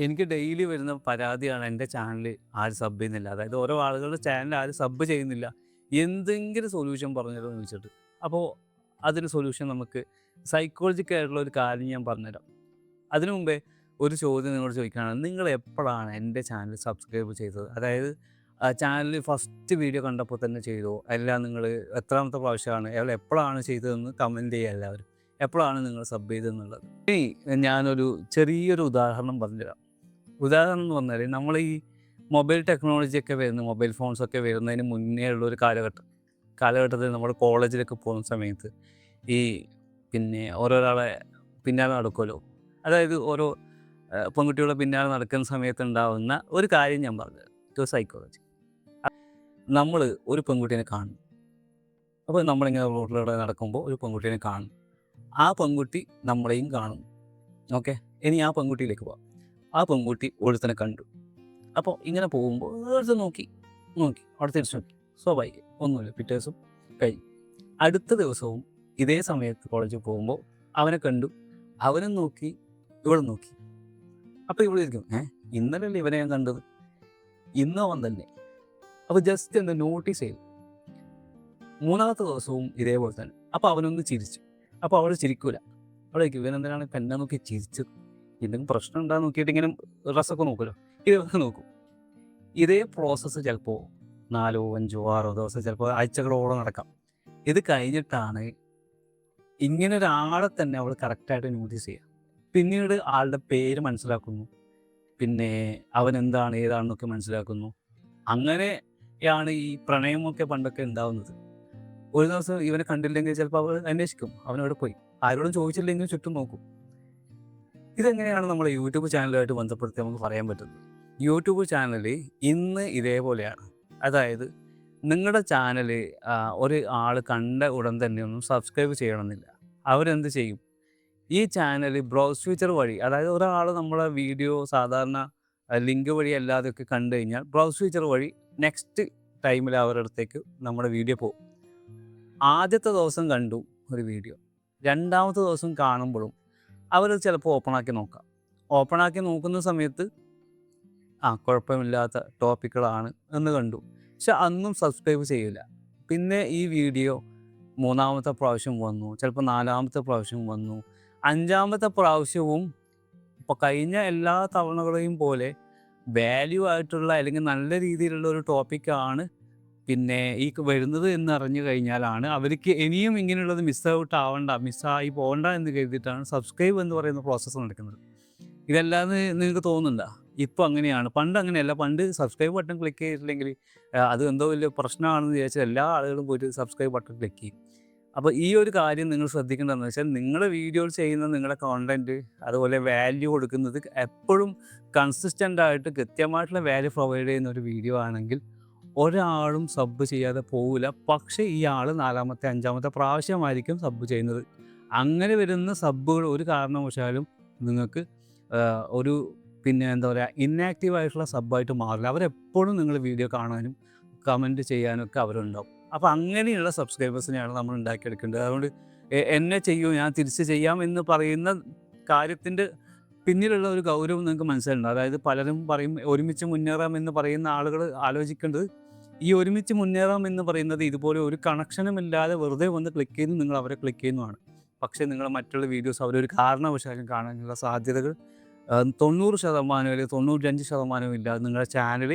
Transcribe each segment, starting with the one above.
എനിക്ക് ഡെയിലി വരുന്ന പരാതിയാണ് എൻ്റെ ചാനൽ ആരും സബ് ചെയ്യുന്നില്ല. അതായത് ഓരോ ആളുകളുടെ ചാനൽ ആരും സബ് ചെയ്യുന്നില്ല. എന്തെങ്കിലും സൊല്യൂഷൻ പറഞ്ഞു തരുമോ എന്ന് ചോദിച്ചിട്ട്. അപ്പോൾ അതിന് സൊല്യൂഷൻ നമുക്ക് സൈക്കോളജിക്കൽ ആയിട്ടുള്ള ഒരു കാര്യം ഞാൻ പറഞ്ഞുതരാം. അതിനു മുമ്പേ ഒരു ചോദ്യം നിങ്ങളോട് ചോദിക്കുകയാണ്. നിങ്ങൾ എപ്പോഴാണ് എൻ്റെ ചാനൽ സബ്സ്ക്രൈബ് ചെയ്തത്? അതായത് ചാനൽ ഫസ്റ്റ് വീഡിയോ കണ്ടപ്പോൾ തന്നെ ചെയ്തോ? അല്ല നിങ്ങൾ എത്രാമത്തെ പ്രാവശ്യമാണ്? അയാൾ എപ്പോഴാണ് ചെയ്തതെന്ന് കമൻറ്റ് ചെയ്യുക എല്ലാവരും. എപ്പോഴാണ് നിങ്ങൾ സബ് ചെയ്തതെന്നുള്ളത്. ഇനി ഞാനൊരു ചെറിയൊരു ഉദാഹരണം പറഞ്ഞുതരാം. ഉദാഹരണം എന്ന് പറഞ്ഞാൽ നമ്മൾ ഈ മൊബൈൽ ടെക്നോളജിയൊക്കെ വരുന്ന മൊബൈൽ ഫോൺസൊക്കെ വരുന്നതിന് മുന്നേ ഉള്ളൊരു കാലഘട്ടത്തിൽ നമ്മൾ കോളേജിലൊക്കെ പോകുന്ന സമയത്ത് ഈ ഓരോരാളെ പിന്നാലെ നടക്കുമല്ലോ. അതായത് ഓരോ പെൺകുട്ടികളുടെ പിന്നാലെ നടക്കുന്ന സമയത്ത് ഉണ്ടാകുന്ന ഒരു കാര്യം ഞാൻ പറഞ്ഞുതരാം. ഒരു സൈക്കോളജി. നമ്മൾ ഒരു പെൺകുട്ടീനെ കാണും. അപ്പോൾ നമ്മളിങ്ങനെ റോഡിലൂടെ നടക്കുമ്പോൾ ഒരു പെൺകുട്ടീനെ കാണും. ആ പെൺകുട്ടി നമ്മളെയും കാണും. ഓക്കെ, ഇനി ആ പെൺകുട്ടിയിലേക്ക് പോവാം. ആ പെൺകുട്ടി ഒരുത്തനെ കണ്ടു. അപ്പോൾ ഇങ്ങനെ പോകുമ്പോൾ ഒരുത്തൻ നോക്കി അവിടെ തിരിച്ചു നോക്കി. സ്വാഭാവികം, ഒന്നുമില്ല. പിറ്റേ ദിവസം കഴിഞ്ഞു. അടുത്ത ദിവസവും ഇതേ സമയത്ത് കോളേജിൽ പോകുമ്പോൾ അവനെ കണ്ടു. അവനും നോക്കി, ഇവളും നോക്കി. അപ്പോൾ ഇവിടെ ഇരിക്കും, ഇന്നലല്ലേ ഇവനെ ഞാൻ കണ്ടത്, ഇന്ന് അവൻ തന്നെ. അപ്പോൾ ജസ്റ്റ് ഒന്ന് നോട്ടീസ് ചെയ്തു. മൂന്നാമത്തെ ദിവസവും ഇതേപോലെ തന്നെ. അപ്പോൾ അവനൊന്ന് ചിരിച്ചു. അപ്പോൾ അവൾ ചിരിക്കൂല. അവിടെ ഇവനെന്തിനാണ് ഇപ്പം എന്നെ നോക്കി ചിരിച്ചത്, എന്തെങ്കിലും പ്രശ്നം ഉണ്ടാകുന്ന നോക്കിയിട്ട് ഇങ്ങനെ ഡ്രസ്സൊക്കെ നോക്കുമല്ലോ, ഇതൊക്കെ നോക്കും. ഇതേ പ്രോസസ്സ് ചിലപ്പോൾ 4, 5, 6 ദിവസം, ചിലപ്പോൾ ആഴ്ചകളോളം നടക്കാം. ഇത് കഴിഞ്ഞിട്ടാണ് ഇങ്ങനെ ഒരാളെ തന്നെ അവൾ കറക്റ്റായിട്ട് നോട്ടീസ് ചെയ്യുക. പിന്നീട് ആളുടെ പേര് മനസ്സിലാക്കുന്നു, പിന്നെ അവൻ എന്താണ് ഏതാണെന്നൊക്കെ മനസ്സിലാക്കുന്നു. അങ്ങനെയാണ് ഈ പ്രണയമൊക്കെ പണ്ടൊക്കെ ഉണ്ടാവുന്നത്. ഒരു ദിവസം ഇവനെ കണ്ടില്ലെങ്കിൽ ചിലപ്പോൾ അവൾ അന്വേഷിക്കും, അവനവിടെ പോയി. ആരോടും ചോദിച്ചില്ലെങ്കിൽ ചുറ്റും നോക്കും. ഇതെങ്ങനെയാണ് നമ്മുടെ യൂട്യൂബ് ചാനലുമായിട്ട് ബന്ധപ്പെടുത്തി നമുക്ക് പറയാൻ പറ്റുന്നത്? യൂട്യൂബ് ചാനൽ ഇന്ന് ഇതേപോലെയാണ്. അതായത് നിങ്ങളുടെ ചാനൽ ഒരു ആൾ കണ്ട ഉടൻ തന്നെ ഒന്നും സബ്സ്ക്രൈബ് ചെയ്യണമെന്നില്ല. അവരെന്ത് ചെയ്യും? ഈ ചാനൽ ബ്രൗസ് ഫീച്ചർ വഴി, അതായത് ഒരാൾ നമ്മളെ വീഡിയോ സാധാരണ ലിങ്ക് വഴി അല്ലാതെയൊക്കെ കണ്ടു കഴിഞ്ഞാൽ ബ്രൗസ് ഫീച്ചർ വഴി നെക്സ്റ്റ് ടൈമിൽ അവരുടെ അടുത്തേക്ക് നമ്മുടെ വീഡിയോ പോകും. ആദ്യത്തെ ദിവസം കണ്ടു ഒരു വീഡിയോ, രണ്ടാമത്തെ ദിവസം കാണുമ്പോഴും അവർ ചിലപ്പോൾ ഓപ്പണാക്കി നോക്കാം. ഓപ്പണാക്കി നോക്കുന്ന സമയത്ത് കുഴപ്പമില്ലാത്ത ടോപ്പിക്കുകളാണ് എന്ന് കണ്ടു. പക്ഷെ അന്നും സബ്സ്ക്രൈബ് ചെയ്യില്ല. പിന്നെ ഈ വീഡിയോ മൂന്നാമത്തെ പ്രാവശ്യം വന്നു, ചിലപ്പോൾ നാലാമത്തെ പ്രാവശ്യം വന്നു, അഞ്ചാമത്തെ പ്രാവശ്യവും ഇപ്പോൾ കഴിഞ്ഞ എല്ലാ തവണകളെയും പോലെ വാല്യൂ ആയിട്ടുള്ള അല്ലെങ്കിൽ നല്ല രീതിയിലുള്ള ഒരു ടോപ്പിക്കാണ് ഈ വരുന്നത് എന്നറിഞ്ഞു കഴിഞ്ഞാലാണ് അവർക്ക് ഇനിയും ഇങ്ങനെയുള്ളത് മിസ്സായി പോകണ്ട എന്ന് കരുതിയിട്ടാണ് സബ്സ്ക്രൈബ് എന്ന് പറയുന്ന പ്രോസസ്സ് നടക്കുന്നത്. ഇതല്ലാതെ നിങ്ങൾക്ക് തോന്നുന്നുണ്ടോ? ഇപ്പോൾ അങ്ങനെയാണ്. പണ്ട് അങ്ങനെയല്ല. പണ്ട് സബ്സ്ക്രൈബ് ബട്ടൺ ക്ലിക്ക് ചെയ്തിട്ടില്ലെങ്കിൽ അത് എന്തോ വലിയ പ്രശ്നമാണെന്ന് വിചാരിച്ചാൽ എല്ലാ ആളുകളും പോയിട്ട് സബ്സ്ക്രൈബ് ബട്ടൺ ക്ലിക്ക് ചെയ്യും. അപ്പോൾ ഈ ഒരു കാര്യം നിങ്ങൾ ശ്രദ്ധിക്കേണ്ടതെന്ന് വെച്ചാൽ, നിങ്ങളുടെ വീഡിയോകൾ ചെയ്യുന്ന നിങ്ങളുടെ കോണ്ടൻറ്റ്, അതുപോലെ വാല്യൂ കൊടുക്കുന്നത് എപ്പോഴും കൺസിസ്റ്റൻ്റ് ആയിട്ട് കൃത്യമായിട്ടുള്ള വാല്യൂ പ്രൊവൈഡ് ചെയ്യുന്ന ഒരു വീഡിയോ ആണെങ്കിൽ ഒരാളും സബ് ചെയ്യാതെ പോവില്ല. പക്ഷേ ഈ ആൾ നാലാമത്തെ അഞ്ചാമത്തെ പ്രാവശ്യമായിരിക്കും സബ് ചെയ്യുന്നത്. അങ്ങനെ വരുന്ന സബ്ബുകൾ ഒരു കാരണവശാലും നിങ്ങൾക്ക് ഒരു എന്താ പറയുക, ഇന്നാക്റ്റീവ് ആയിട്ടുള്ള സബ്ബായിട്ട് മാറില്ല. അവരെപ്പോഴും നിങ്ങൾ വീഡിയോ കാണാനും കമൻറ്റ് ചെയ്യാനും ഒക്കെ അവരുണ്ടാവും. അപ്പോൾ അങ്ങനെയുള്ള സബ്സ്ക്രൈബേഴ്സിനെയാണ് നമ്മൾ ഉണ്ടാക്കിയെടുക്കേണ്ടത്. അതുകൊണ്ട് എന്നെ ചെയ്യൂ, ഞാൻ തിരിച്ച് ചെയ്യാം എന്ന് പറയുന്ന കാര്യത്തിൻ്റെ പിന്നിലുള്ള ഒരു ഗൗരവം നിങ്ങൾക്ക് മനസ്സിലുണ്ട്. അതായത് പലരും പറയും ഒരുമിച്ച് മുന്നേറാം എന്ന് പറയുന്ന ആളുകൾ ആലോചിക്കേണ്ടത്, ഈ ഒരുമിച്ച് മുന്നേറാം എന്ന് പറയുന്നത് ഇതുപോലെ ഒരു കണക്ഷനുമില്ലാതെ വെറുതെ വന്ന് ക്ലിക്ക് ചെയ്ത് നിങ്ങൾ അവരെ ക്ലിക്ക് ചെയ്യുന്നതാണ്. പക്ഷേ നിങ്ങൾ മറ്റുള്ള വീഡിയോസ് അവരൊരു കാരണവശാലും കാണാനുള്ള സാധ്യതകൾ 90% അല്ലെങ്കിൽ 95% ഇല്ലാതെ നിങ്ങളുടെ ചാനൽ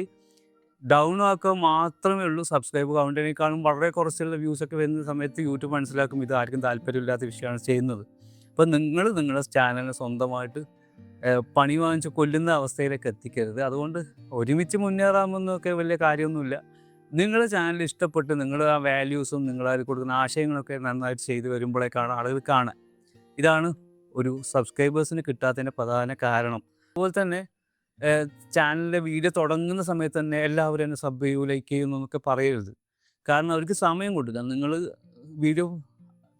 ഡൗൺ ആക്കുക മാത്രമേ ഉള്ളൂ. സബ്സ്ക്രൈബ് കൗണ്ടിനേക്കാളും വളരെ കുറച്ചുള്ള വ്യൂസൊക്കെ വരുന്ന സമയത്ത് യൂട്യൂബ് മനസ്സിലാക്കും ഇത് ആർക്കും താല്പര്യമില്ലാത്ത വിഷയമാണ് ചെയ്യുന്നത്. അപ്പോൾ നിങ്ങൾ നിങ്ങളുടെ ചാനലിനെ സ്വന്തമായിട്ട് പണി വാങ്ങിച്ച് കൊല്ലുന്ന അവസ്ഥയിലേക്ക് എത്തിക്കരുത്. അതുകൊണ്ട് ഒരുമിച്ച് മുന്നേറാമെന്നൊക്കെ വലിയ കാര്യമൊന്നുമില്ല. നിങ്ങളുടെ ചാനൽ ഇഷ്ടപ്പെട്ട് നിങ്ങൾ ആ വാല്യൂസും നിങ്ങളതിൽ കൊടുക്കുന്ന ആശയങ്ങളൊക്കെ നന്നായിട്ട് ചെയ്ത് വരുമ്പോഴേക്കാണ് ആളുകൾ കാണുക. ഇതാണ് ഒരു സബ്സ്ക്രൈബേഴ്സിന് കിട്ടാത്തതിൻ്റെ പ്രധാന കാരണം. അതുപോലെ തന്നെ ചാനലിൻ്റെ വീഡിയോ തുടങ്ങുന്ന സമയത്ത് തന്നെ എല്ലാവരും എന്നെ സബ് ചെയ്യൂ, ലൈക്ക് ചെയ്യുന്നു എന്നൊക്കെ പറയരുത്. കാരണം അവർക്ക് സമയം കൊടുക്കുക. നിങ്ങൾ വീഡിയോ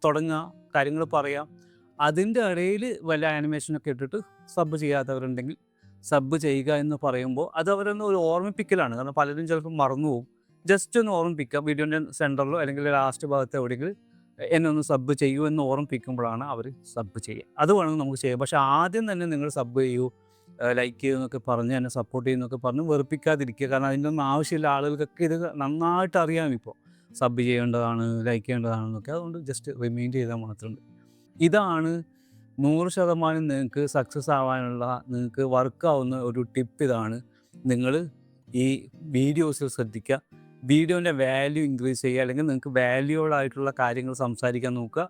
തുടങ്ങുക, കാര്യങ്ങൾ പറയാം, അതിൻ്റെ ഇടയിൽ വല്ല ആനിമേഷനൊക്കെ ഇട്ടിട്ട് സബ് ചെയ്യാത്തവരുണ്ടെങ്കിൽ സബ് ചെയ്യുക എന്ന് പറയുമ്പോൾ അത് അവരൊന്ന് ഒരു ഓർമ്മിപ്പിക്കലാണ്. കാരണം പലരും ചിലപ്പോൾ മറന്നു പോകും. ജസ്റ്റ് ഒന്ന് ഓർമ്മിപ്പിക്കുക, വീഡിയോൻ്റെ സെൻറ്ററിലോ അല്ലെങ്കിൽ ലാസ്റ്റ് ഭാഗത്ത് എവിടെയെങ്കിലും എന്നെ ഒന്ന് സബ് ചെയ്യൂ എന്ന് ഓർമ്മിപ്പിക്കുമ്പോഴാണ് അവർ സബ് ചെയ്യുക. അത് വേണം നമുക്ക് ചെയ്യാം. പക്ഷേ ആദ്യം തന്നെ നിങ്ങൾ സബ് ചെയ്യൂ, ലൈക്ക് ചെയ്യുന്നൊക്കെ പറഞ്ഞ് എന്നെ സപ്പോർട്ട് ചെയ്യുന്നൊക്കെ പറഞ്ഞ് വെറുപ്പിക്കാതിരിക്കുക. കാരണം അതിൻ്റെ ഒന്നും ആവശ്യമില്ല. ആളുകൾക്കൊക്കെ ഇത് നന്നായിട്ട് അറിയാം ഇപ്പോൾ സബ് ചെയ്യേണ്ടതാണ്, ലൈക്ക് ചെയ്യേണ്ടതാണെന്നൊക്കെ. അതുകൊണ്ട് ജസ്റ്റ് റിമൈൻഡ് ചെയ്താൽ മാത്രം. ഇതാണ് 100% നിങ്ങൾക്ക് സക്സസ് ആവാനുള്ള, നിങ്ങൾക്ക് വർക്കാവുന്ന ഒരു ടിപ്പ്. ഇതാണ് നിങ്ങൾ ഈ വീഡിയോസിൽ ശ്രദ്ധിക്കുക. വീഡിയോൻ്റെ വാല്യൂ ഇൻക്രീസ് ചെയ്യുക, അല്ലെങ്കിൽ നിങ്ങൾക്ക് വാല്യൂബിളായിട്ടുള്ള കാര്യങ്ങൾ സംസാരിക്കാൻ നോക്കുക.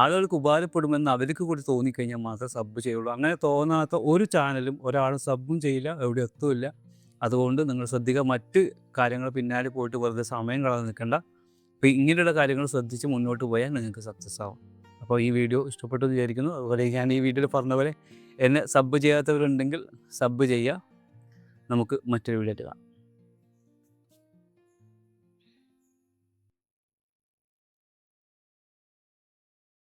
ആളുകൾക്ക് ഉപകാരപ്പെടുമെന്ന് അവർക്ക് കൂടി തോന്നിക്കഴിഞ്ഞാൽ മാത്രമേ സബ് ചെയ്യുള്ളൂ. അങ്ങനെ തോന്നാത്ത ഒരു ചാനലും ഒരാളും സബ്ബും ചെയ്യില്ല, എവിടെ എത്തുമില്ല. അതുകൊണ്ട് നിങ്ങൾ ശ്രദ്ധിക്കുക. മറ്റ് കാര്യങ്ങൾ പിന്നാലെ പോയിട്ട് വെറുതെ സമയം കളയാൻ നിൽക്കണ്ട. അപ്പോൾ ഇങ്ങനെയുള്ള കാര്യങ്ങൾ ശ്രദ്ധിച്ച് മുന്നോട്ട് പോയാൽ നിങ്ങൾക്ക് സക്സസ് ആവും. അപ്പോൾ ഈ വീഡിയോ ഇഷ്ടപ്പെട്ടു എന്ന് വിചാരിക്കുന്നു. അതുപോലെ ഞാൻ ഈ വീഡിയോയിൽ പറഞ്ഞ പോലെ എന്നെ സബ് ചെയ്യാത്തവരുണ്ടെങ്കിൽ സബ് ചെയ്യുക. നമുക്ക് മറ്റൊരു വീഡിയോ കാണാം.